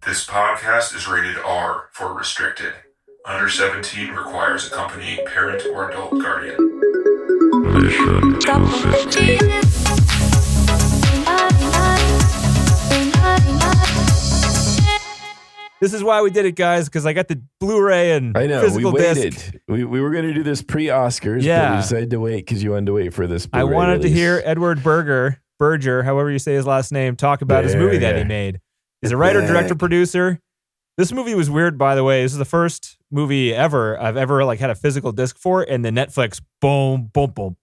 This podcast is rated R for restricted. Under 17 requires accompanying parent or adult guardian. Mission complete. This is why we did it, guys, because I got the Blu-ray and physical disc. We were going to do this pre-Oscars, but we decided to wait because you wanted to wait for this Blu-ray I wanted release. to hear Edward Berger, however you say his last name, talk about his movie that he made. He's a writer, director, producer. This movie was weird, by the way. This is the first movie I've ever like had a physical disc for, and the Netflix boom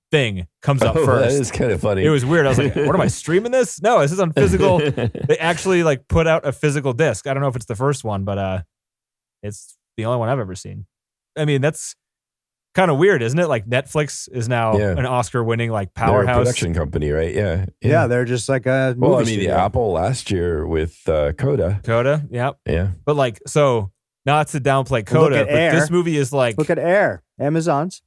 thing comes up first. That is kind of funny. It was weird. I was like, what am I streaming this? No, this is on physical. They actually like put out a physical disc. I don't know if it's the first one, but it's the only one I've ever seen. I mean, that's kind of weird, isn't it? Like Netflix is now an Oscar-winning like powerhouse. They're a production company, right? Yeah, they're just like a movie Well, I mean, studio. the Apple last year with Coda. Coda, yep. Yeah. But like, so not to downplay Coda, but Air. this movie is like... Look at Air, Amazon's.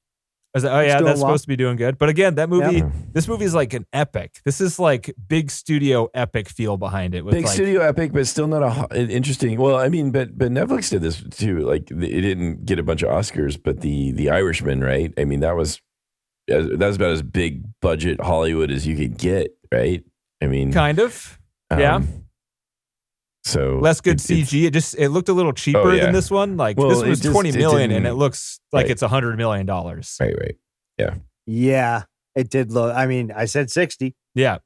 That's supposed to be doing good. But again, that movie, this movie is like an epic. This is like big studio epic feel behind it. With Big studio epic, but still not an interesting. Well, I mean, but Netflix did this too. Like it didn't get a bunch of Oscars, but the Irishman, right? I mean, that was about as big budget Hollywood as you could get, right? I mean, kind of, yeah. So less good CG. It looked a little cheaper than this one. Like this was $20 million, and it looks like it's $100 million. Right. Yeah. Yeah, it did look. I mean, I said 60. Yeah.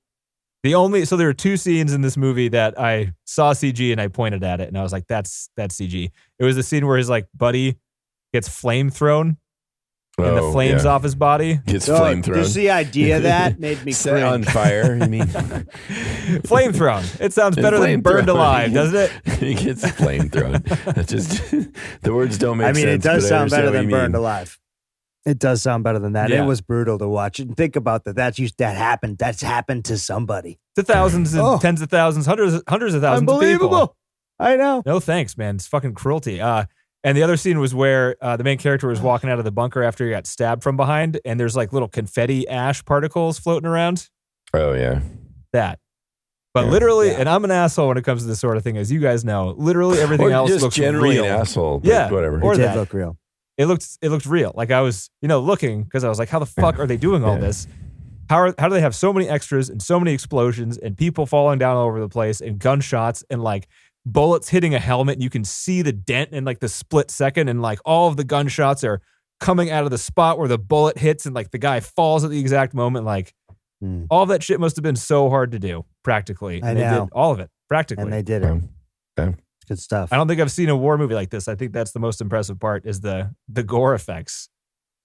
So there were two scenes in this movie that I saw CG and I pointed at it and I was like, that's CG. It was the scene where his like buddy gets flame thrown and the flames off his body. Gets flame thrown. Just the idea of that made me set on fire. You mean flame thrown? It sounds better than burned alive, doesn't it? He gets flame thrown. That's just the words don't make sense. I mean, it does sound better than burned mean. alive. It does sound better than that. Yeah. It was brutal to watch. And think about that. That happened. That's happened to somebody. To thousands and tens of thousands, hundreds of thousands of people. Unbelievable. I know. No thanks, man. It's fucking cruelty. And the other scene was where the main character was walking out of the bunker after he got stabbed from behind, and there's like little confetti ash particles floating around. Oh, yeah. That. But literally, and I'm an asshole when it comes to this sort of thing, as you guys know. Literally everything else just looks generally real. an asshole. But yeah, whatever. Or It did that. look real. It looked real. Like I was, looking because I was like, how the fuck are they doing all this? How do they have so many extras and so many explosions and people falling down all over the place and gunshots and like bullets hitting a helmet and you can see the dent in like the split second and like all of the gunshots are coming out of the spot where the bullet hits and like the guy falls at the exact moment. Like all of that shit must have been so hard to do practically. I And know. They did all of it practically. And they did it. It's good stuff. I don't think I've seen a war movie like this. I think that's the most impressive part is the gore effects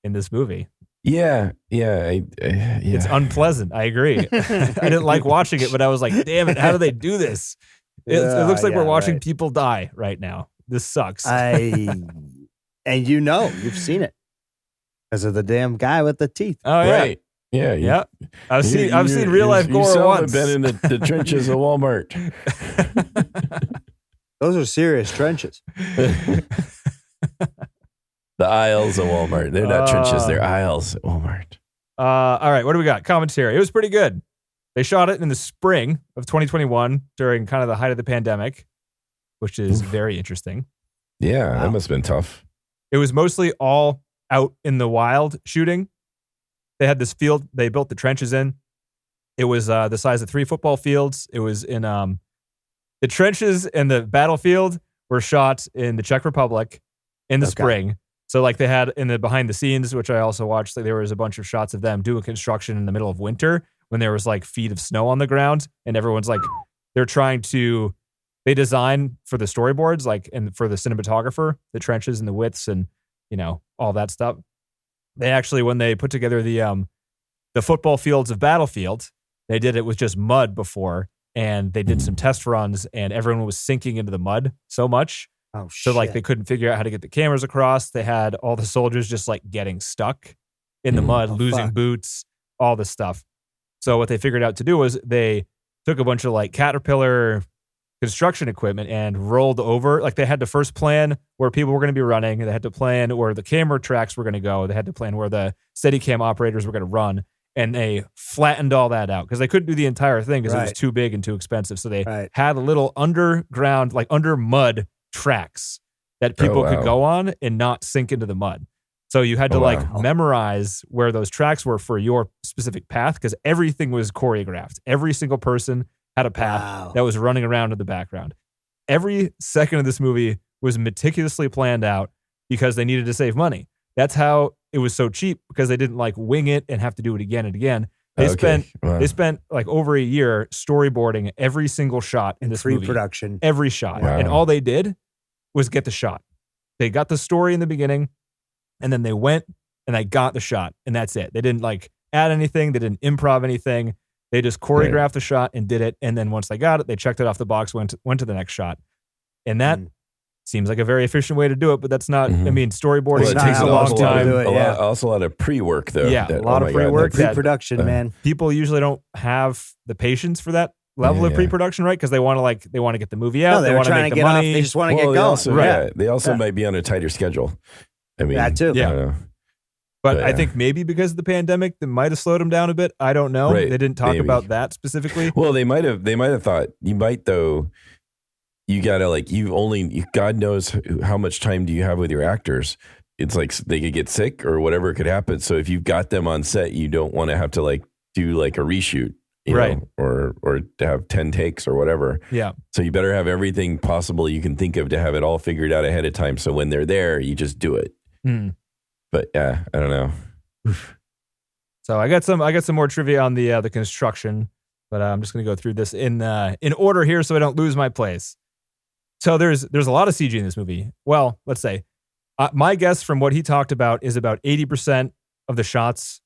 in this movie. Yeah. It's unpleasant. I agree. I didn't like watching it, but I was like, damn it, how do they do this? It looks like we're watching people die right now. This sucks. And you've seen it because of the damn guy with the teeth. Oh, yeah. Right. Yeah. Yeah. I've seen real life gore once. Been in the trenches of Walmart. Those are serious trenches. The aisles of Walmart. They're not trenches. They're aisles at Walmart. All right. What do we got? Commentary. It was pretty good. They shot it in the spring of 2021 during kind of the height of the pandemic, which is very interesting. Yeah. That must have been tough. It was mostly all out in the wild shooting. They had this field they built the trenches in. It was the size of 3 football fields. It was in the trenches and the battlefield were shot in the Czech Republic in the spring. So like they had in the behind the scenes, which I also watched, like there was a bunch of shots of them doing construction in the middle of winter when there was like feet of snow on the ground and everyone's like, they design for the storyboards, like, and for the cinematographer, the trenches and the widths and, all that stuff. They actually, when they put together the football fields of Battlefield, they did it with just mud before. And they did some test runs and everyone was sinking into the mud so much. Oh, so like they couldn't figure out how to get the cameras across. They had all the soldiers just like getting stuck in the mud, losing boots, all this stuff. So what they figured out to do was they took a bunch of like Caterpillar construction equipment and rolled over. Like they had to first plan where people were going to be running. They had to plan where the camera tracks were going to go. They had to plan where the Steadicam operators were going to run. and they flattened all that out because they couldn't do the entire thing because it was Right. too big and too expensive. So they Right. had a little underground, like under mud tracks that people wow. could go on and not sink into the mud. So you had to wow. memorize where those tracks were for your specific path because everything was choreographed. Every single person had a path Wow. that was running around in the background. Every second of this movie was meticulously planned out because they needed to save money. That's how it was so cheap because they didn't wing it and have to do it again and again. They spent like over a year storyboarding every single shot in this movie. Pre-production. Every shot. Wow. And all they did was get the shot. They got the story in the beginning and then they went and they got the shot and that's it. They didn't add anything. They didn't improv anything. They just choreographed the shot and did it. And then once they got it, they checked it off the box, went to the next shot. And that seems like a very efficient way to do it, but that's not, I mean, storyboarding Well, it not takes takes a how long long time. to do it. Also a lot of pre-work, though. Yeah, a lot of pre-work. that's- Pre-production, man. People usually don't have the patience for that level of Yeah. pre-production, right? Because they want to get the movie out. No, they were want to trying make to the get off. money. They just want to Well, get they going. also, Right. they also Yeah. might be on a tighter schedule. I mean, That too. I don't know. But I Yeah. think maybe because of the pandemic, that might have slowed them down a bit. I don't know. Right, They didn't talk maybe. about that specifically. Well, they might have thought you might though. You gotta God knows how much time do you have with your actors. It's like they could get sick or whatever could happen. So if you've got them on set, you don't want to have to do a reshoot, you Right. know, or to have 10 takes or whatever. Yeah. So you better have everything possible you can think of to have it all figured out ahead of time. So when they're there, you just do it. Mm. But yeah, I don't know. So I got some more trivia on the construction, but I'm just going to go through this in order here so I don't lose my place. So there's a lot of CG in this movie. Well, let's say my guess from what he talked about is about 80% of the shots,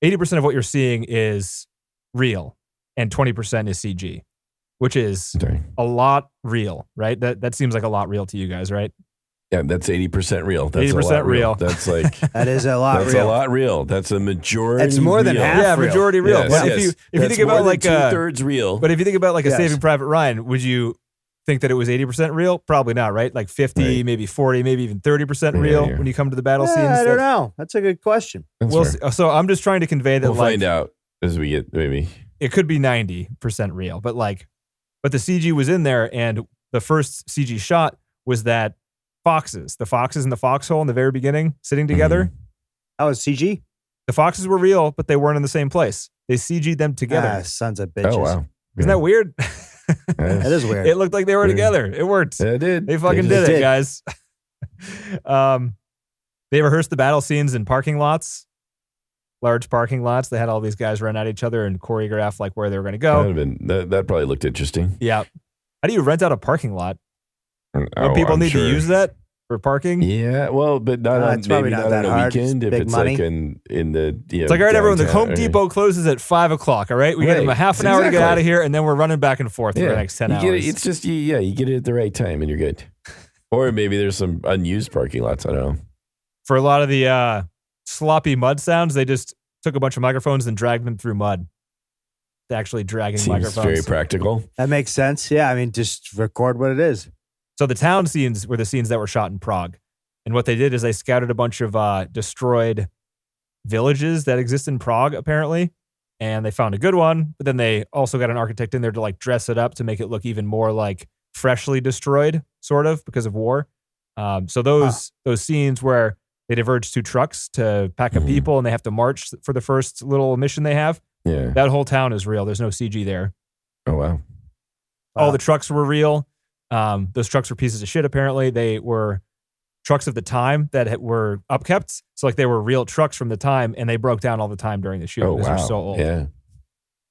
80% of what you're seeing is real, and 20% is CG, which is Sorry. a lot real, right? That seems like a lot real to you guys, right? Yeah, that's 80% real. That's 80% a lot real. That's like That is a lot that's real. a lot real. That's a majority. It's more than real. half. Yeah, real. majority real. Yes, But yes. if you That's think more about than 2/3 real. but if you think about a Yes. Saving Private Ryan, would you think that it was 80% real? Probably not, right? 50, Right. maybe 40, maybe even 30% Yeah, real yeah. when you come to the battle Yeah, scenes. I don't know. That's a good question. That's We'll fair. see. So I'm just trying to convey that We'll find out as we get maybe. it could be 90% real, but the CG was in there, and the first CG shot was that the foxes in the foxhole in the very beginning sitting together. That was CG? The foxes were real, but they weren't in the same place. They CG'd them together. Ah, sons of bitches. Oh wow, Isn't that weird? That is weird. It looked like they were Yeah. together. It worked. Yeah, it did. They fucking just- did it, did. guys. They rehearsed the battle scenes in parking lots, large parking lots. They had all these guys run at each other and choreograph where they were going to go. That probably looked interesting. Yeah. How do you rent out a parking lot? When Oh, people I'm need sure. to use that for parking? Yeah, well, but not on it's probably maybe not not on that a hard. weekend. It's If big it's money. in the It's all right, everyone. The downtown Home area. Depot closes at 5 o'clock. All right, we got them a Right. half an hour to get Exactly. out of here, and then we're running back and forth for the next 10 you hours. Get it, it's just you get it at the right time and you're good. Or maybe there's some unused parking lots. I don't know. For a lot of the sloppy mud sounds, they just took a bunch of microphones and dragged them through mud. Actually dragging Seems microphones. very practical. That makes sense. Yeah, I mean, just record what it is. So the town scenes were the scenes that were shot in Prague. And what they did is they scouted a bunch of destroyed villages that exist in Prague, apparently. And they found a good one. But then they also got an architect in there to dress it up to make it look even more freshly destroyed, sort of, because of war. So those scenes where they diverge 2 trucks to pack up Mhm. people and they have to march for the first little mission they have, Yeah. that whole town is real. There's no CG there. Oh wow. All the trucks were real. Those trucks were pieces of shit, apparently. They were trucks of the time that were upkept. So they were real trucks from the time, and they broke down all the time during the shoot Oh because wow. they're so old. Yeah.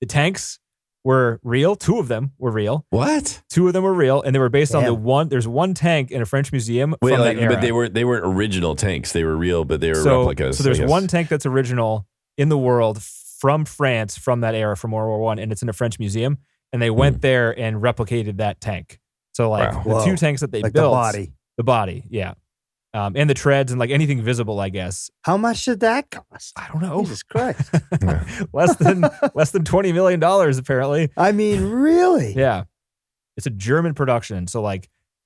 The tanks were real. 2 of them were real. What? 2 of them were real, and they were based on Damn. there's one tank in a French museum Wait, from that era. but they weren't original tanks. They were real, but they were replicas. So there's I guess. one tank that's original in the world from France from that era, from World War I, and it's in a French museum. And they went there and replicated that tank. So Wow. the 2 tanks that they Like built, the body. yeah, and the treads and anything visible, I guess. How much did that cost? I don't know. Jesus Christ. less than $20 million apparently. I mean, really? Yeah, it's a German production, so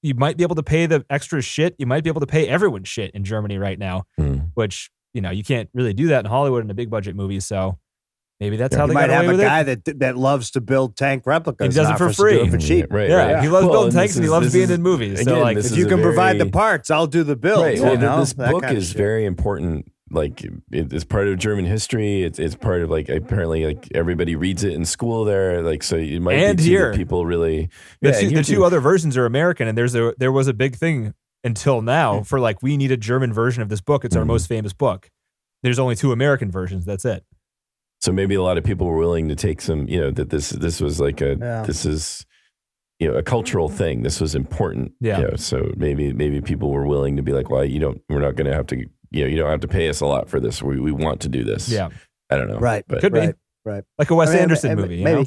you might be able to pay the extra shit. You might be able to pay everyone shit in Germany right now, Hmm. which you can't really do that in Hollywood in a big budget movie. So Maybe that's Yeah. how You they might got have away a with guy it. that loves to build tank replicas. He does it not for to free. do it for cheap. Right, Yeah, right. he loves Well, building and tanks and he loves being in movies. So again, like, this If is you a can provide the very- parts, I'll do the build. Right. You Well, know, this that book kind of is shit. very important. Like it's part of German history. It's part of like apparently like everybody reads it in school there. Like so, it might And be too here. that people really. the and here two too. other versions are American, and there was a big thing until now Hmm. for like, we need a German version of this book. It's our most famous book. There's only 2 American versions. That's it. So maybe a lot of people were willing to take some. That this was like this is a cultural thing. This was important. Yeah. So maybe people were willing to be like, well, we're not going to have to. You don't have to pay us a lot for this. We want to do this. Yeah. I don't know. Right. But Could be. Right. Like a Wes I mean, Anderson movie. You maybe. know?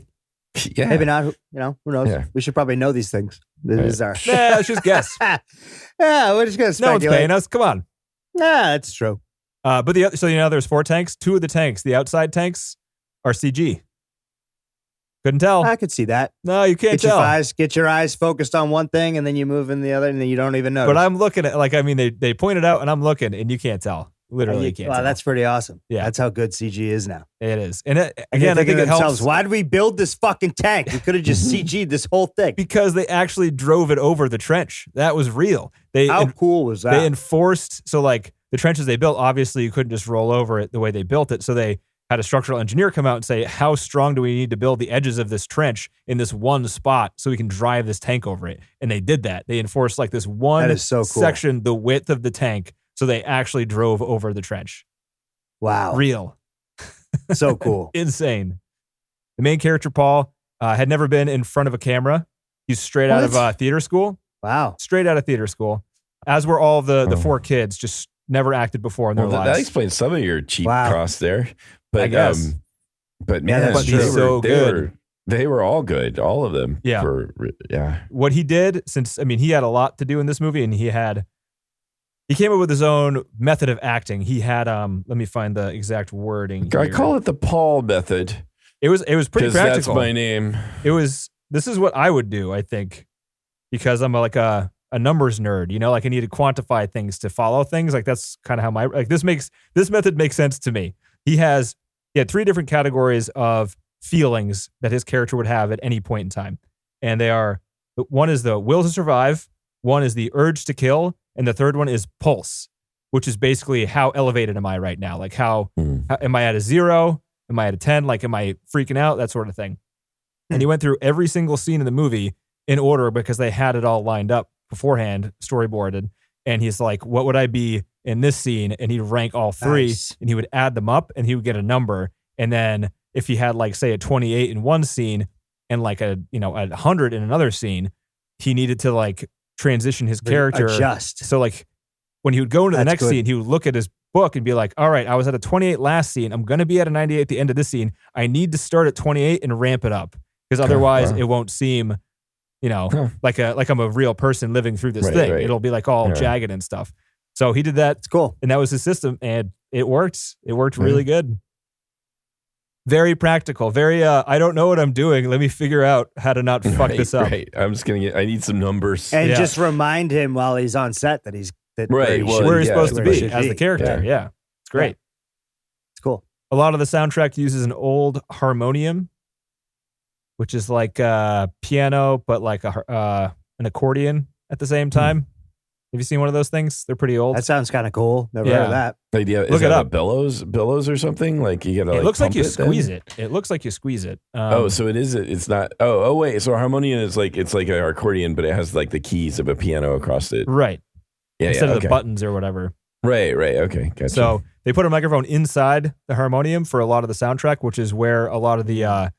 yeah. Maybe not. Who knows? Yeah. We should probably know these things. This is our. Nah, let's just guess. Yeah, we're just gonna No one's speculate. paying us. Come on. Yeah, that's true. But so there's 4 tanks. 2 of the tanks, the outside tanks, are CG. Couldn't tell. I could see that. No, you can't Get tell. get your eyes focused on one thing, and then you move in the other, and then you don't even notice. But I'm looking at they point it out, and I'm looking, and you can't tell. Literally, you can't Wow, tell. that's pretty awesome. Yeah. That's how good CG is now. It is, and And again, they I think it helps Why did we build this fucking tank? We could have just CG'd this whole thing. because they actually drove it over the trench. That was real. How cool was that? They enforced, so like the trenches they built, obviously you couldn't just roll over it the way they built it. So they had a structural engineer come out and say, how strong do we need to build the edges of this trench in this one spot so we can drive this tank over it? And they did that. They enforced like this one That is so cool. section, the width of the tank. So they actually drove over the trench. Wow. Real. So cool. Insane. The main character, Paul, had never been in front of a camera. He's straight out of theater school. Wow. Straight out of theater school. As were all the 4 kids, just never acted before in their Well, that lives. explains some of your cheap Wow. costs there. But I guess. but Yeah, man, that's they true. were, So they good. were they were all good, all of them. Yeah. Yeah. What he did, he had a lot to do in this movie, and he came up with his own method of acting. He had let me find the exact wording I here. call it the Paul method. It was pretty Because practical. that's my name. This is what I would do, I think, because I'm like a numbers nerd, like I need to quantify things to follow things. Like that's kind of how this method makes sense to me. He had 3 different categories of feelings that his character would have at any point in time. And they are, one is the will to survive, one is the urge to kill, and the third one is pulse, which is basically how elevated am I right now? Like how am I at a 0? Am I at a 10? Like, am I freaking out? That sort of thing. And he went through every single scene in the movie in order because they had it all lined up beforehand, storyboarded. And he's like, what would I be in this scene? And he'd rank all 3 Nice. and he would add them up and he would get a number. And then if he had like, say, a 28 in one scene and like a 100 in another scene, he needed to like transition his character. Adjust. So like when he would go into the That's next good. scene, he would look at his book and be like, all right, I was at a 28 last scene. I'm going to be at a 98 at the end of this scene. I need to start at 28 and ramp it up because otherwise wow. it won't seem, like I'm a real person living through this Right, thing. right. It'll be like all Yeah. jagged and stuff. So he did that It's cool. and that was his system and it worked. It worked really good. Very practical. Very, I don't know what I'm doing. Let me figure out how to not fuck this up. Right. I'm just going to I need some numbers. And Yeah. just remind him while he's on set that he's Right, where he well, should- Where he's yeah, supposed to where he be should as be. the character. Yeah. It's great. It's cool. A lot of the soundtrack uses an old harmonium, which is like a piano, but like an accordion at the same time. Have you seen one of those things? They're pretty old. That sounds kind of cool. Never heard Yeah. of that. Idea is Look that it a up. bellows or something? Like you got to it looks like you then? squeeze it. It looks like you squeeze it. So it is. It's not. Oh, wait. So a harmonium is like it's like an accordion, but it has like the keys of a piano across it. Right. Yeah, Instead of okay. the buttons or whatever. Right. Okay. Gotcha. So they put a microphone inside the harmonium for a lot of the soundtrack, which is where a lot of the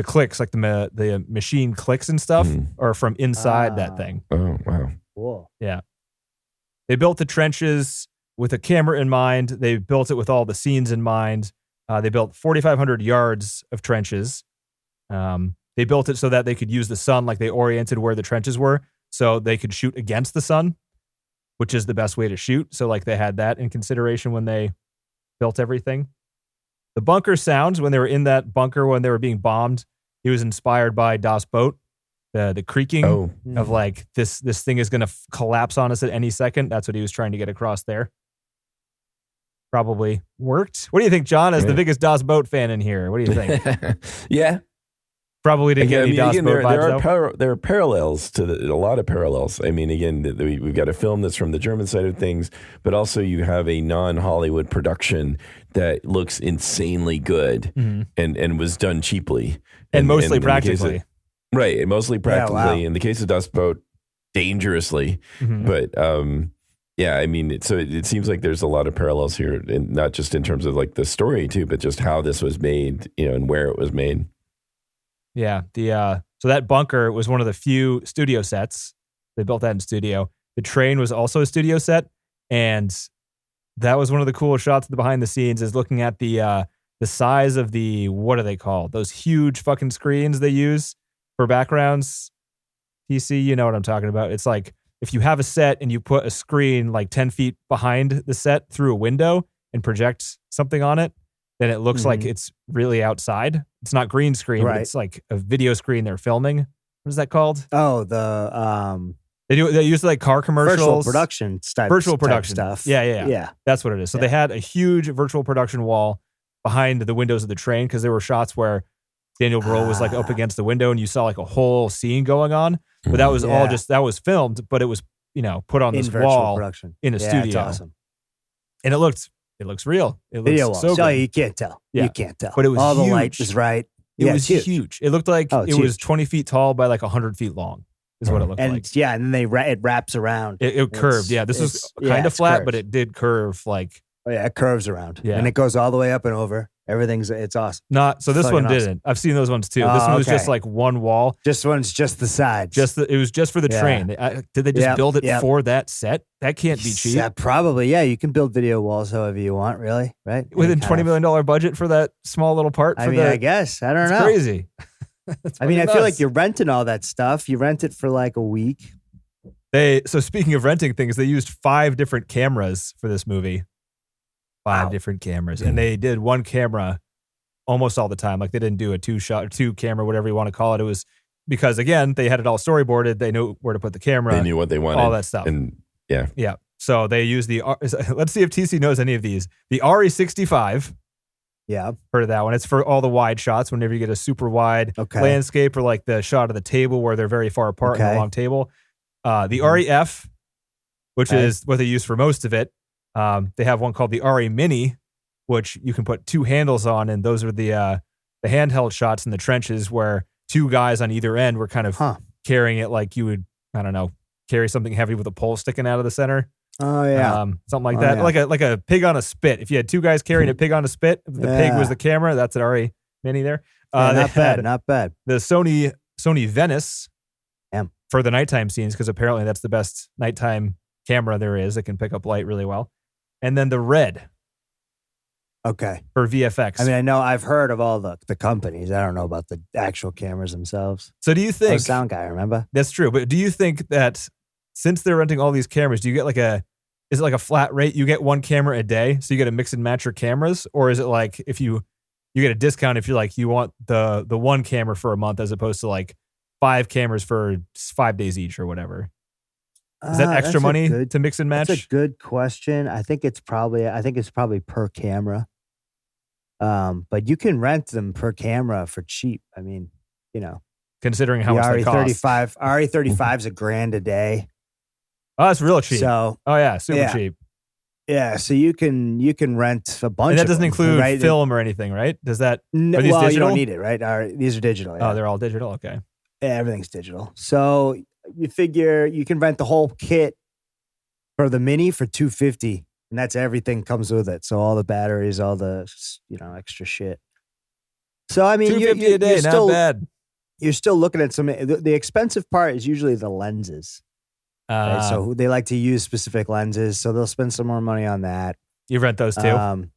clicks, like the machine clicks and stuff, are from inside that thing. Oh wow. Cool. Yeah. They built the trenches with a camera in mind. They built it with all the scenes in mind. They built 4,500 yards of trenches. They built it so that they could use the sun, like they oriented where the trenches were, so they could shoot against the sun, which is the best way to shoot. So like they had that in consideration when they built everything. The bunker sounds, when they were in that bunker, when they were being bombed, he was inspired by Das Boot, the creaking of like this thing is going to collapse on us at any second. That's what he was trying to get across there. probably worked. What do you think, John, as the biggest Das Boat fan in here? What do you think? Yeah. Probably didn't get any Das Boat vibes, though. There are parallels to a lot of parallels. I mean, again, we've got a film that's from the German side of things, but also you have a non-Hollywood production that looks insanely good and was done cheaply. And mostly practically. Right, and mostly practically. Yeah, wow. In the case of Das Boat, dangerously. But yeah, I mean, it seems like there's a lot of parallels here, and not just in terms of like the story too, but just how this was made, and where it was made. Yeah, so that bunker was one of the few studio sets. They built that in studio. The train was also a studio set, and that was one of the coolest shots of the behind the scenes. Is looking at the size of the, what are they called? Those huge fucking screens they use for backgrounds. TC, you know what I'm talking about. It's like if you have a set and you put a screen like 10 feet behind the set through a window and project something on it, then it looks like it's really outside. It's not green screen, but it's like a video screen they're filming. What is that called? Oh, the they use like car commercials, virtual production stuff. Yeah. That's what it is. So they had a huge virtual production wall behind the windows of the train because there were shots where Daniel Brühl was like up against the window and you saw like a whole scene going on. But that was all just, that was filmed, but it was, put on this wall production in a studio. It's awesome. And it looks real. It looks video so walls. good. You can't tell. Yeah. You can't tell. But it was all huge. The light was right. It was huge. It looked like it was huge. 20 feet tall by like 100 feet long is what it looked like. And then it wraps around. It curved. Yeah, this was kind of flat, but it did curve like. Oh yeah, it curves around. Yeah. And it goes all the way up and over. It's awesome. So this one didn't. I've seen those ones too. This one was just like one wall. This one's just the sides. It was just for the train. Did they just build it for that set? That can't be cheap. Yeah, probably. Yeah, you can build video walls however you want, really, right? Within $20 million budget for that small little part. I guess. I don't know. Crazy. I feel like you're renting all that stuff. You rent it for like a week. So speaking of renting things, they used 5 different cameras for this movie. 5 different cameras. And they did one camera almost all the time. Like they didn't do a 2 camera, whatever you want to call it. It was because, again, they had it all storyboarded. They knew where to put the camera. They knew what they wanted. All that stuff. And yeah. So they used let's see if TC knows any of these. The RE65. Yeah. Heard of that one. It's for all the wide shots whenever you get a super wide landscape or like the shot of the table where they're very far apart in a long table. The REF, which is what they use for most of it. They have one called the RE Mini, which you can put 2 handles on, and those are the handheld shots in the trenches where 2 guys on either end were kind of carrying it like you would, I don't know, carry something heavy with a pole sticking out of the center. Oh yeah, something like that, like a pig on a spit. If you had 2 guys carrying a pig on a spit, if the pig was the camera. That's an RE Mini there. Not bad. The Sony Venice for the nighttime scenes because apparently that's the best nighttime camera there is. It can pick up light really well. And then the Red. Okay. For VFX. I know I've heard of all the companies. I don't know about the actual cameras themselves. So do you think... Sound guy, remember? That's true. But do you think that since they're renting all these cameras, do you get is it like a flat rate? You get 1 camera a day, so you get to mix and match your cameras? Or is it like if you get a discount if you're like, you want the 1 camera for a month as opposed to like 5 cameras for 5 days each or whatever? Is that extra money to mix and match? That's a good question. I think it's probably per camera. But you can rent them per camera for cheap. Considering how much they cost. RE35's $1,000 a day. Oh, that's real cheap. So, super cheap. Yeah, so you can rent a bunch. And that doesn't of them, include film or anything, right? Does that? No, are these digital? You don't need it, right? These are digital. Yeah. Oh, they're all digital. Okay. Yeah, everything's digital. So you figure you can rent the whole kit for the Mini for $250, and that's everything comes with it. So all the batteries, all the extra shit. So $250 a day, not bad. You're still looking at some. The expensive part is usually the lenses. Right? So they like to use specific lenses, so they'll spend some more money on that. You rent those too?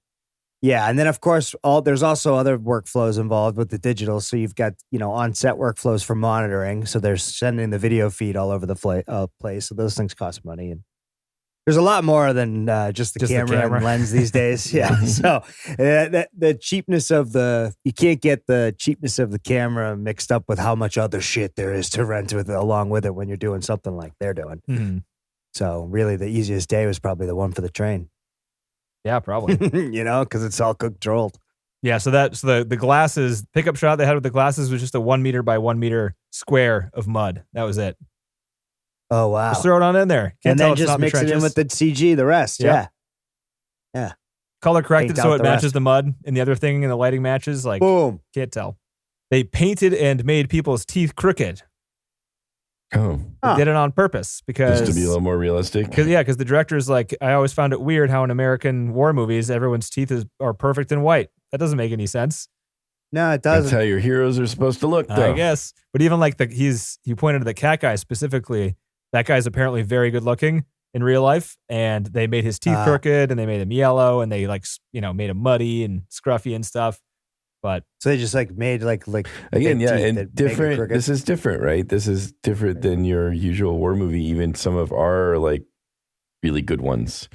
Yeah, and then of course, there's also other workflows involved with the digital. So you've got on-set workflows for monitoring. So they're sending the video feed all over the place. So those things cost money, and there's a lot more than just the camera and lens these days. Yeah, so the cheapness of you can't get the cheapness of the camera mixed up with how much other shit there is to rent along with it when you're doing something like they're doing. Mm-hmm. So really, the easiest day was probably the one for the train. Yeah, probably. Because it's all controlled. Yeah, so the glasses pickup shot they had with the glasses was just a 1 meter by 1 meter square of mud. That was it. Oh wow! Just throw it on in there. Can't and tell then it's just not mix it in with the CG. The rest, Yeah. Color corrected Paint so out it the matches rest. the mud, and the other thing and the lighting matches. Like, Boom. can't tell. They painted and made people's teeth crooked. Oh, They did it on purpose because just to be a little more realistic. Because the director's like, I always found it weird how in American war movies everyone's teeth are perfect and white. That doesn't make any sense. No, it That's doesn't. how your heroes are supposed to look, though. I guess. But even like he pointed to the cat guy specifically. That guy's apparently very good looking in real life, and they made his teeth crooked, and they made him yellow, and they made him muddy and scruffy and stuff. But So they just made like Again, big yeah, teeth that and make it different. crooked. This is different, right? This is different than your usual war movie. Even some of our like really good ones.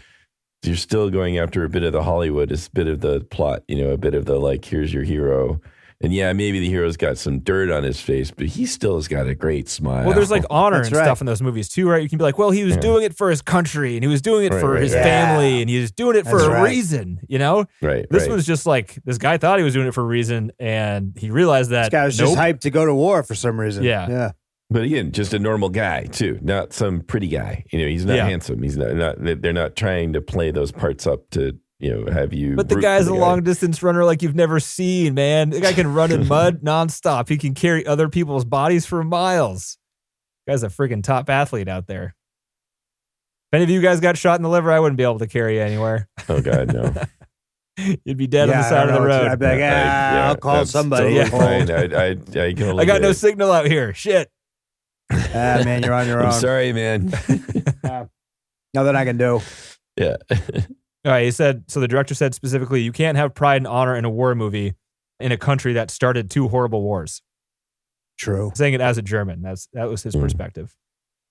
You're still going after a bit of the Hollywood, a bit of the plot, a bit of the like, here's your hero. And yeah, maybe the hero's got some dirt on his face, but he still has got a great smile. well, there's like honor That's and right. stuff in those movies too, right? You can be like, well, he was doing it for his country, and he was doing it for Right, his right. family, and he was doing it for That's a right. reason, right. This right. one's just like, this guy thought he was doing it for a reason, and he realized that This guy was nope. just hyped to go to war for some reason. Yeah. But again, just a normal guy too, not some pretty guy. He's not Yeah. handsome. He's not. They're not trying to play those parts up to have you. But the root guy's for a the guy. long distance runner like you've never seen, man. The guy can run in mud nonstop. He can carry other people's bodies for miles. Guy's a freaking top athlete out there. If any of you guys got shot in the liver, I wouldn't be able to carry you anywhere. Oh God, no. You'd be dead on the I side don't of the know what to- road. I'd be like, I'll call that's somebody. Totally Yeah. fine. I can only I got no get- signal out here. Shit. Man, you're on your own. I'm sorry, man. Nothing I can do. Yeah. All right, so the director said specifically, you can't have pride and honor in a war movie in a country that started 2 horrible wars. True. Saying it as a German. That was his perspective.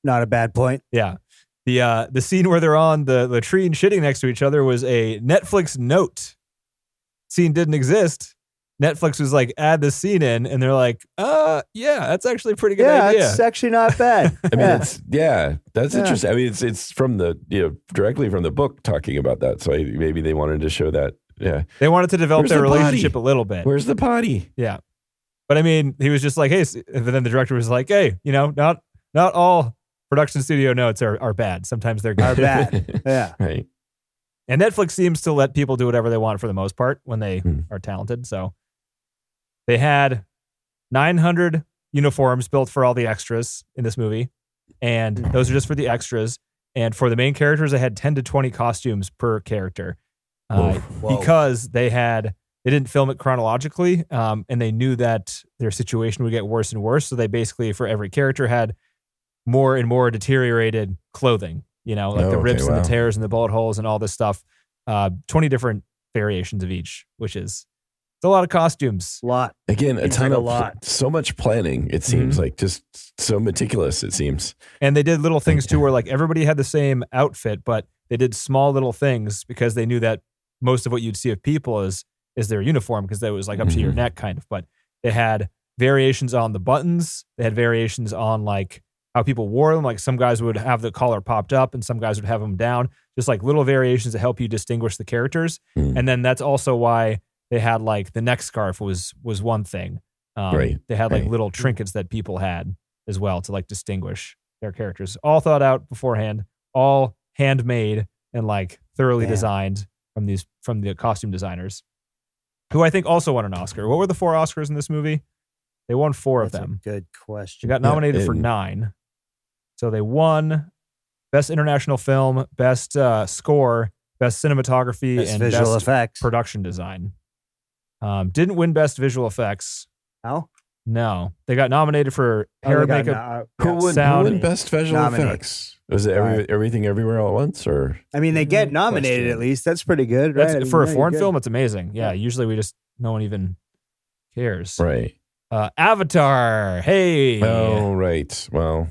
Not a bad point. Yeah. The scene where they're on the latrine shitting next to each other was a Netflix note. Scene didn't exist. Netflix was like, add the scene in, and they're like, yeah, that's actually a pretty good idea. It's actually not bad. I mean, that's interesting. I mean, it's from the directly from the book talking about that. So maybe they wanted to show that. Yeah. They wanted to develop Where's their the potty? relationship a little bit. Where's the potty? Yeah. But I mean, he was just like, hey, and then the director was like, hey, not all production studio notes are bad. Sometimes they're Are good. bad. Yeah. Right. And Netflix seems to let people do whatever they want for the most part when they are talented. So they had 900 uniforms built for all the extras in this movie. And those are just for the extras. And for the main characters, they had 10 to 20 costumes per character. Whoa. Because they didn't film it chronologically, and they knew that their situation would get worse and worse. So they basically, for every character, had more and more deteriorated clothing, the rips and the tears and the bullet holes and all this stuff. 20 different variations of each, which is it's a lot of costumes. Lot. Again, a Seems ton like a of lot. so much planning. It seems like just so meticulous. It seems. And they did little things too, where like everybody had the same outfit, but they did small little things because they knew that most of what you'd see of people is their uniform, because that was like up to your neck kind of. But they had variations on the buttons. They had variations on like how people wore them. Like some guys would have the collar popped up and some guys would have them down. Just like little variations to help you distinguish the characters. And then that's also why they had like the neck scarf was one thing. Right. They had like little trinkets that people had as well to like distinguish their characters. All thought out beforehand, all handmade and like thoroughly designed from the costume designers, who I think also won an Oscar. What were the 4 Oscars in this movie? They won 4 of That's them. a good They question. got nominated for 9. So they won Best International Film, Best Score, Best Cinematography, Best and visual Best effects. Production Design. Didn't win Best Visual Effects. No? No. They got nominated for hair and makeup. Who won sound best visual nominated. effects? Was it Right. everything everywhere all at once, or I mean, they get nominated Question. at least. That's pretty good, right? That's, for a Yeah, foreign good. film, it's amazing. Yeah, usually no one even cares. right? Avatar. Hey. Oh, right. Well,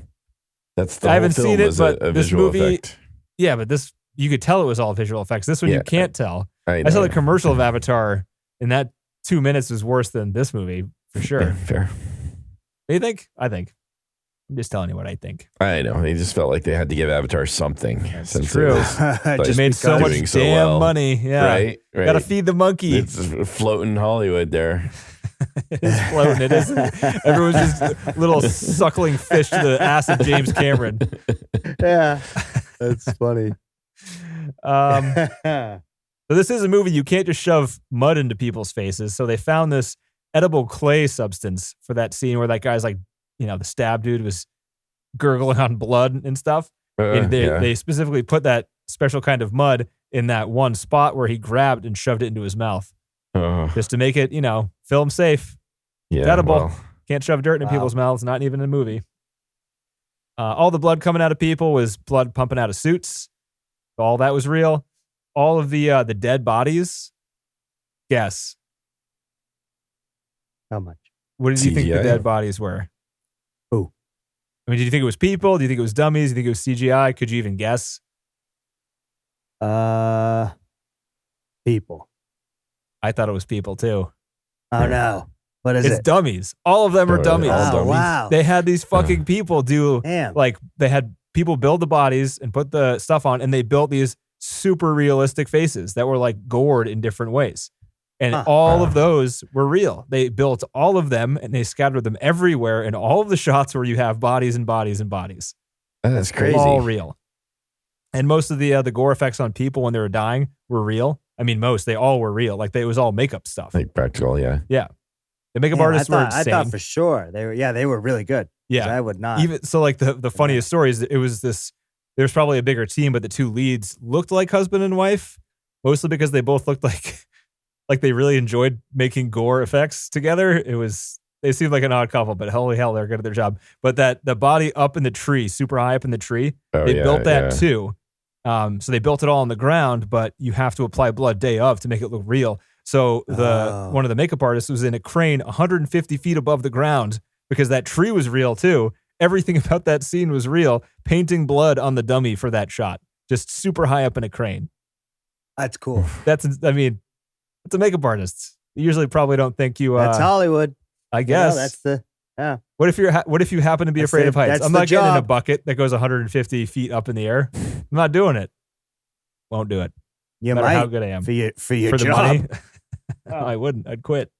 that's the I whole haven't film seen it, is but a this visual movie- effect. Yeah, but this, you could tell it was all visual effects. This one you Yeah. can't tell. I I saw know. the commercial of Avatar, and that 2 minutes was worse than this movie, for sure. Fair. Do you think? I think. I'm just telling you what I think. I know. They just felt like they had to give Avatar something. That's since true. It was, Just made so much doing so damn well. money. Yeah. Right. Got to feed the monkey. It's floating Hollywood there. It is floating. It is. Everyone's just little suckling fish to the ass of James Cameron. Yeah, that's funny. So this is a movie you can't just shove mud into people's faces. So they found this edible clay substance for that scene where that guy's like, the stab dude was gurgling on blood and stuff. And they specifically put that special kind of mud in that one spot where he grabbed and shoved it into his mouth. Just to make it, film safe. Yeah, it's edible. well. Can't shove dirt in people's mouths, not even in a movie. All the blood coming out of people was blood pumping out of suits. All that was real. All of the dead bodies, guess. How much? What did you think the CGI? dead bodies were? Who? I mean, did you think it was people? Do you think it was dummies? Do you think it was CGI? Could you even guess? People. I thought it was people too. Oh no. What is It's it? dummies. All of them are Oh, dummies. all Oh, dummies? wow. They had these fucking people do Damn. they had people build the bodies and put the stuff on, and they built these super realistic faces that were like gored in different ways. And all of those were real. They built all of them and they scattered them everywhere in all of the shots where you have bodies and bodies and bodies. That's crazy. All real. And most of the gore effects on people when they were dying were real. I mean, they all were real. Like it was all makeup stuff. Like practical, yeah. Yeah. The makeup Damn, artists were insane. I thought for sure they were really good. 'Cause Yeah. I would not. Even so, like the funniest story is that it was this. There's probably a bigger team, but the two leads looked like husband and wife, mostly because they both looked like they really enjoyed making gore effects together. They seemed like an odd couple, but holy hell, they're good at their job. But the body up in the tree, super high up in the tree, they built that too. So they built it all on the ground, but you have to apply blood day of to make it look real. So one of the makeup artists was in a crane 150 feet above the ground because that tree was real too. Everything about that scene was real, painting blood on the dummy for that shot, just super high up in a crane. That's cool. It's a makeup artist. You usually probably don't think you. That's Hollywood. I guess That's the. Yeah. What if you happen to be That's afraid the- of heights? that's I'm the not getting in a job. bucket that goes 150 feet up in the air. I'm not doing it. Won't do it. You No matter might how good I am for your for the job. money. No, I wouldn't. I'd quit.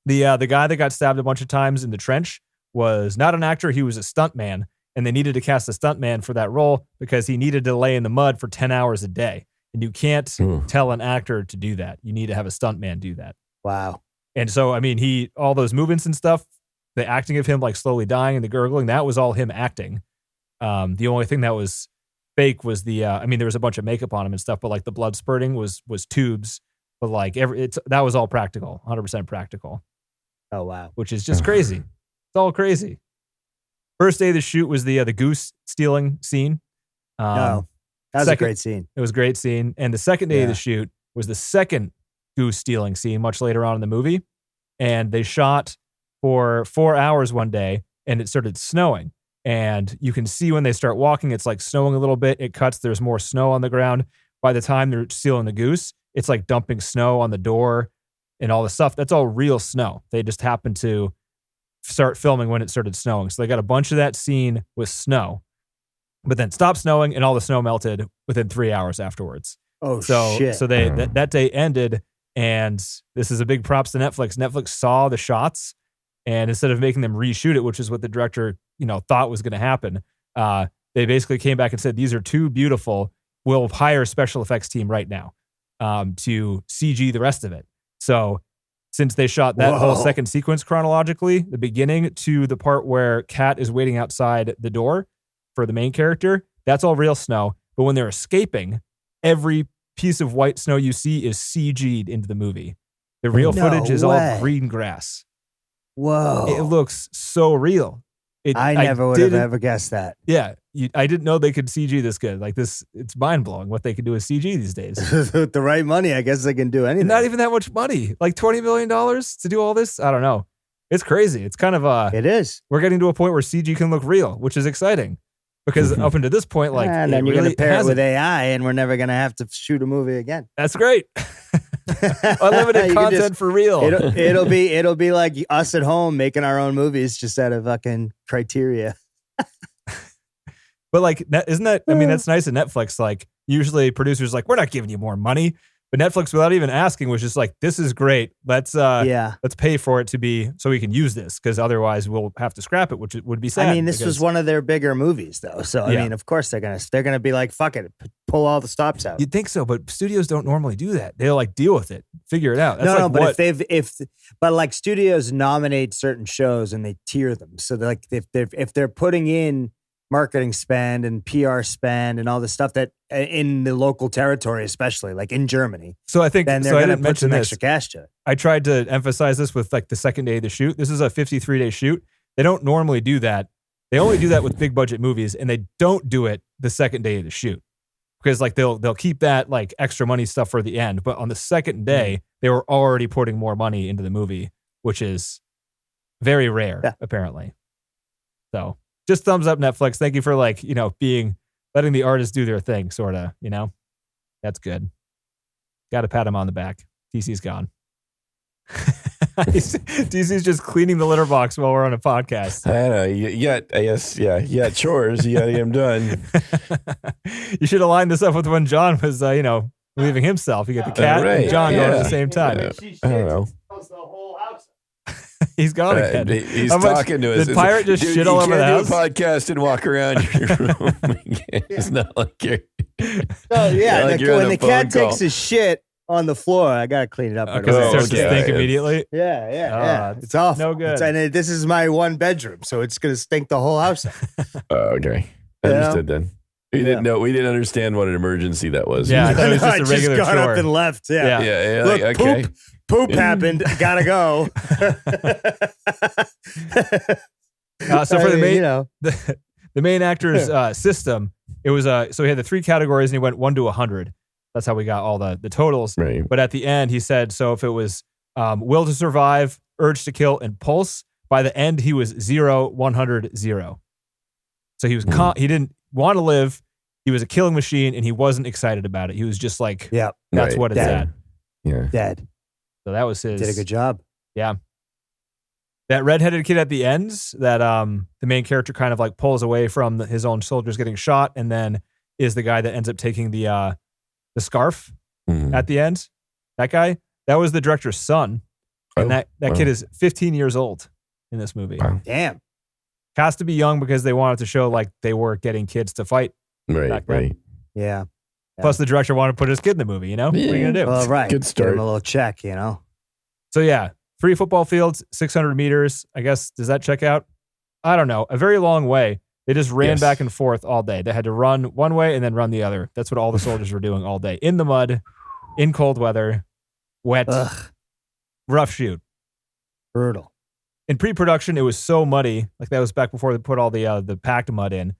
The guy that got stabbed a bunch of times in the trench was not an actor. He was a stuntman, and they needed to cast a stuntman for that role because he needed to lay in the mud for 10 hours a day. And you can't tell an actor to do that. You need to have a stuntman do that. Wow. And so, I mean, all those movements and stuff, the acting of him like slowly dying and the gurgling, that was all him acting. The only thing that was fake was there was a bunch of makeup on him and stuff, but like the blood spurting was tubes, but like that was all practical, 100% practical. Oh wow. Which is just crazy. It's all crazy. First day of the shoot was the goose stealing scene. No, that was a great scene. It was a great scene. And the second day of the shoot was the second goose stealing scene much later on in the movie. And they shot for 4 hours one day and it started snowing. And you can see when they start walking, it's like snowing a little bit. It cuts. There's more snow on the ground. By the time they're stealing the goose, it's like dumping snow on the door and all the stuff. That's all real snow. They just happened to start filming when it started snowing. So they got a bunch of that scene with snow, but then stopped snowing and all the snow melted within 3 hours afterwards. Oh, shit. So they Mm. that day ended, and this is a big props to Netflix. Netflix saw the shots, and instead of making them reshoot it, which is what the director, thought was going to happen, they basically came back and said, these are too beautiful. We'll hire a special effects team right now to CG the rest of it. So since they shot that whole second sequence chronologically, the beginning to the part where Kat is waiting outside the door for the main character, that's all real snow. But when they're escaping, every piece of white snow you see is CG'd into the movie. The real No footage is all way. green grass. Whoa. It looks so real. I never would have ever guessed that. Yeah, I didn't know they could CG this good. Like this, it's mind blowing what they can do with CG these days. With the right money, I guess they can do anything. And not even that much money, like $20 million to do all this. I don't know. It's crazy. It's kind of It is. we're getting to a point where CG can look real, which is exciting because up until this point, like, and then you're really going to pair it hasn't. with AI, and we're never going to have to shoot a movie again. That's great. Unlimited You can content just- for real. It'll be like us at home making our own movies just out of fucking criteria. But like, isn't that? I mean, that's nice at Netflix. Like, usually producers like, we're not giving you more money, but Netflix, without even asking, was just like, this is great. Let's pay for it to be so we can use this, because otherwise we'll have to scrap it, which would be sad. I mean, this was one of their bigger movies, though. So I mean, of course they're gonna be like, fuck it, pull all the stops out. You'd think so, but studios don't normally do that. They'll like deal with it, figure it out. That's No, like but what, but like studios nominate certain shows and they tier them. So they're like if they're putting in marketing spend and PR spend and all the stuff that in the local territory, especially like in Germany, so I think then they're so I going to didn't put mention some this. extra cash to it. I tried to emphasize this with like the second day of the shoot. This is a 53-day shoot. They don't normally do that. They only do that with big budget movies, and they don't do it the second day of the shoot, because like they'll keep that like extra money stuff for the end. But on the second day, they were already putting more money into the movie, which is very rare, apparently. So just thumbs up, Netflix. Thank you for like, letting the artists do their thing, sort of, That's good. Got to pat him on the back. TC's gone. TC's just cleaning the litter box while we're on a podcast. I know. You got chores. You got to get them done. You should align this up with when John was, leaving himself. You get the cat and John going at the same time. I don't know. He's gone again. He's talking to us. Did Pirate just shit all over the house? You can't do a podcast and walk around your room. It's not like you're... Oh, yeah. like you're on when a the cat phone call. takes his shit on the floor, I got to clean it up. Because it starts to stink immediately? Yeah. It's awful. No good. And this is my one bedroom, so it's going to stink the whole house out. Okay. Understood then. We didn't know. We didn't understand what an emergency that was. Yeah, I thought it was just I a regular got chore. up and left. Yeah. Yeah. Look, Like, okay. Poop happened. Gotta go. So for the main actor's system, it was so he had the 3 categories and he went 1 to 100. That's how we got all the totals. Right. But at the end, he said, so if it was will to survive, urge to kill, and pulse, by the end he was 0, 100, 0. So he was he didn't want to live. He was a killing machine, and he wasn't excited about it. He was just like, that's what it's at. Yeah. Dead. So that was his. Did a good job. Yeah. That redheaded kid at the end, that the main character kind of like pulls away from his own soldiers getting shot, and then is the guy that ends up taking the scarf at the end. That guy, that was the director's son, and that kid is 15 years old in this movie. Wow. Damn. Has to be young because they wanted to show like they were getting kids to fight. Right. Yeah. Plus, the director wanted to put his kid in the movie. What are you gonna do? Well, right. Good start. Give him a little check. So yeah, 3 football fields, 600 meters. I guess, does that check out? I don't know. A very long way. They just ran back and forth all day. They had to run one way and then run the other. That's what all the soldiers were doing all day. In the mud, in cold weather, wet, rough shoot. Brutal. In pre-production, it was so muddy. Like that was back before they put all the packed mud in.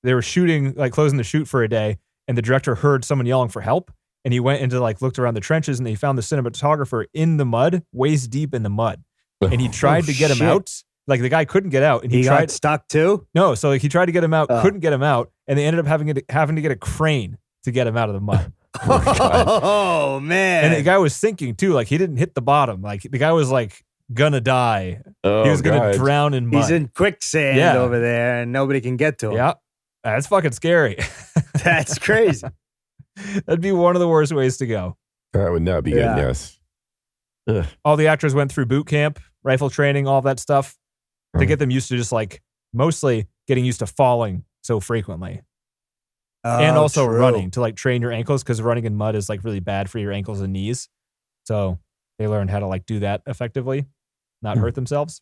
They were shooting, like closing the shoot for a day, and the director heard someone yelling for help. And he went into looked around the trenches, and he found the cinematographer in the mud, waist deep in the mud. And he tried to get him out. Like the guy couldn't get out, and he tried got stuck too. No, so he tried to get him out, couldn't get him out, and they ended up having to get a crane to get him out of the mud. Oh man! And the guy was sinking too. Like he didn't hit the bottom. Like the guy was like gonna die. He was gonna drown in mud. He's in quicksand over there, and nobody can get to him. Yeah, that's fucking scary. That's crazy. That'd be one of the worst ways to go. That would not be good. Yes. Ugh. All the actors went through boot camp, rifle training, all that stuff to get them used to just mostly getting used to falling so frequently. And also running to train your ankles, because running in mud is really bad for your ankles and knees. So they learned how to do that effectively, not hurt themselves.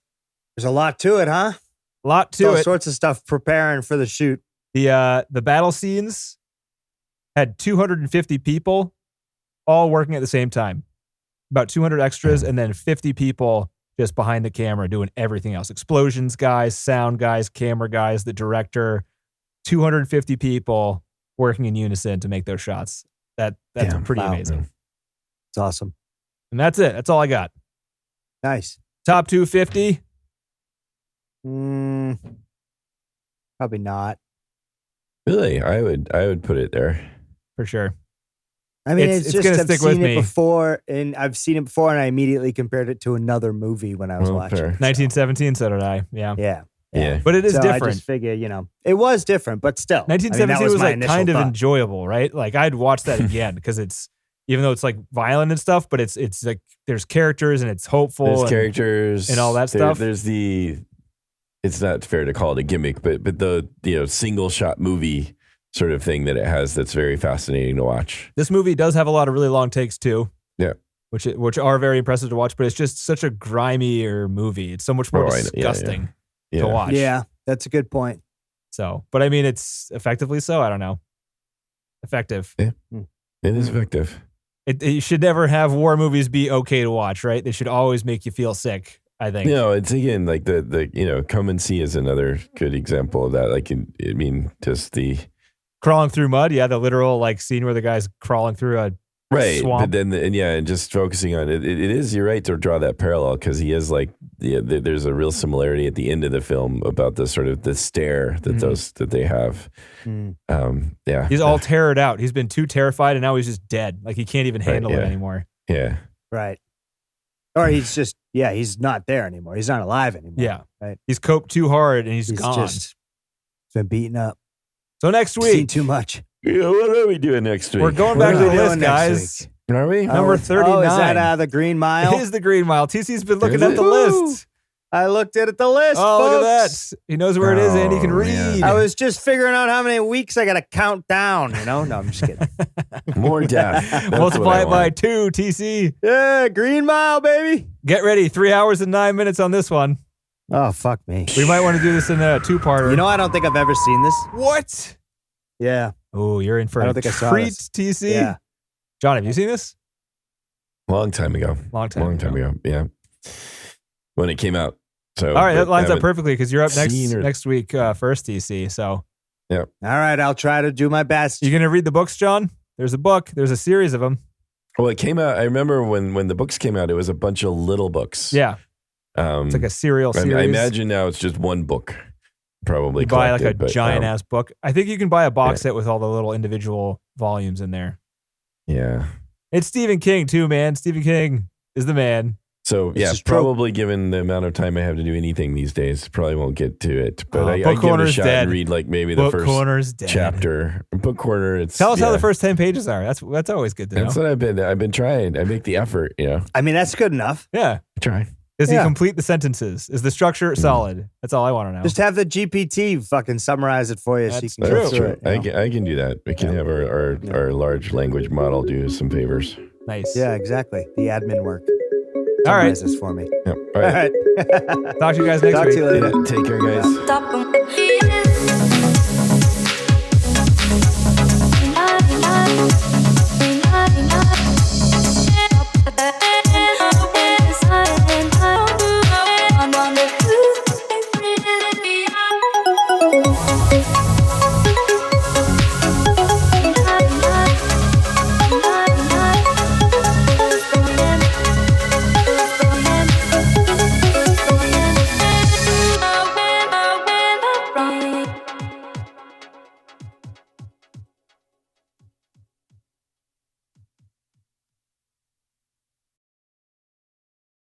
There's a lot to it, huh? A lot to all it. Sorts of stuff preparing for the shoot. The battle scenes had 250 people all working at the same time. About 200 extras, and then 50 people just behind the camera doing everything else. Explosions guys, sound guys, camera guys, the director. 250 people working in unison to make those shots. That's pretty amazing. It's awesome. And that's it. That's all I got. Nice. Top 250? Probably not. Really? I would put it there. For sure. I mean, It's it's just gonna I've stick with seen me. it before, and I've seen it before, and I immediately compared it to another movie when I was watching. fair. it, so, 1917, so did I. Yeah. Yeah. But it is so different. I just figure, it was different, but still. 1917 was my like initial kind of thought. enjoyable, right? Like I'd watch that again because it's, even though it's like violent and stuff, but it's like there's characters and it's hopeful. There's and characters and all that stuff. There's it's not fair to call it a gimmick, but the single shot movie sort of thing that it has that's very fascinating to watch. This movie does have a lot of really long takes too. Yeah. Which are very impressive to watch, but it's just such a grimier movie. It's so much more disgusting to watch. Yeah, that's a good point. So, but I mean, it's effectively so. I don't know. Effective. Yeah. It is effective. You should never have war movies be okay to watch, right? They should always make you feel sick, I think. No, it's again like the Come and See is another good example of that. Like, I mean, just the Crawling through mud. Yeah, the literal like scene where the guy's crawling through a swamp. But then and just focusing on it, it is, you're right to draw that parallel because he is like, there's a real similarity at the end of the film about the sort of the stare that that they have. He's all terrored out. He's been too terrified and now he's just dead. Like he can't even handle it anymore. Yeah. Right. Or he's just, he's not there anymore. He's not alive anymore. Yeah. Right. He's coped too hard and he's gone. He's been beaten up. So next Seen week, too much. Yeah, what are we doing next week? we're going back to What the are we list, doing next guys. week? Are we? Number 39. Oh, is that the Green Mile? It is the Green Mile. TC's been looking Is at it? the list. I looked at the list. Oh, look at folks. that. He knows where it is and he can Oh, read. man. I was just figuring out how many weeks I got to count down, No, I'm just kidding. More death. That's Multiply what it I by want. 2, TC. Yeah, Green Mile, baby. Get ready. 3 hours and 9 minutes on this one. Oh, fuck me. We might want to do this in a two-parter. I don't think I've ever seen this. What? Yeah. Oh, you're in for I a don't think I saw treat, this. TC. Yeah. John, have you seen this? Long time ago. Long time ago. Yeah. When it came out. So All right, that but lines I up perfectly because you're up seen or- next week first, TC. So All right, I'll try to do my best. you going to read the books, John? There's a book. There's a series of them. Well, it came out. I remember when the books came out, it was a bunch of little books. Yeah. It's like a serial series. I imagine now it's just one book, probably. You buy like a collected, but, giant-ass book. I think you can buy a box set with all the little individual volumes in there. Yeah. It's Stephen King, too, man. Stephen King is the man. So, This is true. probably given the amount of time I have to do anything these days, probably won't get to it. But I Book give it a Corner's shot dead. and read like maybe the Book first Corner's dead. chapter. Book Corner, it's... Tell us how the first 10 pages are. That's always good to know. That's what I've been trying. I make the effort, I mean, that's good enough. Yeah. I try. Does he Yeah. complete the sentences? Is the structure solid? That's all I want to know. Just have the GPT fucking summarize it for you so you That's can true. go That's through true. it. I can do that. We can have our large language model do some favors. Nice. Yeah, exactly. The admin work. All right. Summarize this for me. Yep. All right. Talk to you guys next Talk week. to you later. Take care, guys. Stop 'em.